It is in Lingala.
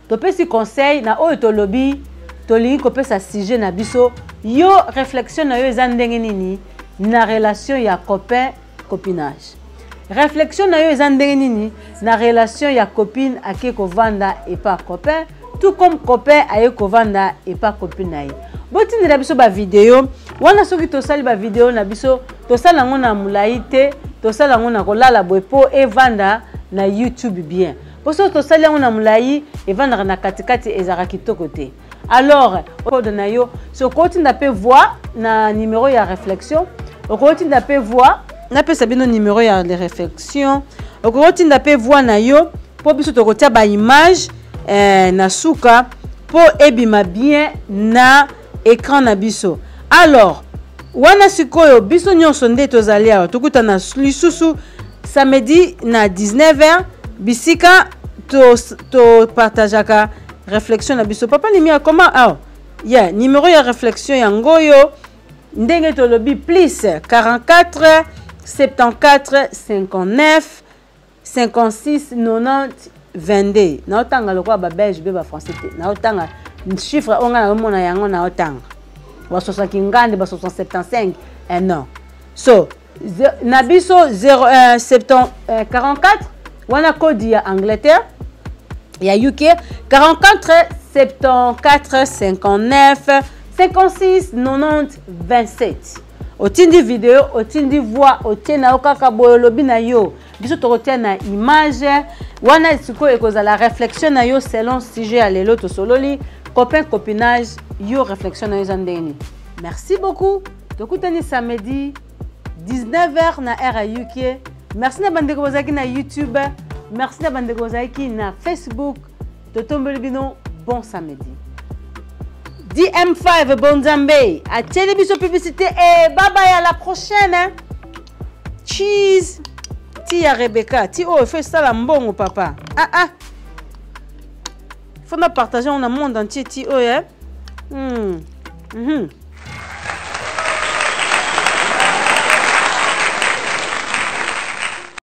topesi conseil na oyo to lobby to lingi kopesa sujet na biso yo réflexion na yo eza ndenge nini na relation ya copain copinage. Réflexion na yo eza ndenge nini na relation ya copine ake kovanda et pas copain, tout comme copain aye kovanda et pas copine na ye. Botini na biso ba vidéo wana soki tosali ba vidéo na biso tosala ngo na mulai te, tosala ngo na kolala boepo e vanda na YouTube bien. Poso tosali ngo na mulai e vanda na katikati ezara kitoko te. Alors, au na yo, so continue d'appel voir na numéro ya réflexion, au continue d'appel voir na pe sabino numéro ya de réflexion, au continue d'appel voir na yo pour biso to kotia ba image na suka pour ebima bien na écran na biso. Alors, wana sikoyo biso nyonso nde tozali awa tokuta na lisusu samedi na 19h bisika to partageaka réflexion na biso. Papa ni mia comment ah yeah numéro ya réflexion ya ngoyo ndenge to lobi plus 44 74 59 56 90 22 na otanga lokwa ba belge be ba français te na otanga chiffre onga na mona yango na otanga ba 60 ngande ba 75 non so na biso 44 wana code ya Angleterre ya UK 44 74 59 56 90 27. Otindi vidéo, otindi voix, otiena okaka boyolobi na yo. Biso to na image wana siko ekoza la réflexion na yo selon sujet à lelo to sololi copain copinage yo réflexion na yo zandeni. Merci beaucoup. Tokutani samedi 19h na RA UK. Merci na bande kozaki na YouTube. Merci na bande kozaki na Facebook. Totombeli bino bon samedi. DM5 Bonzambe. À télévision publicité et bye bye à la prochaine. Hein? Cheese. Tia Rebecca. Ti oh fais ça la mbongo papa. Faut nous partager on a monde entier ti oh hein.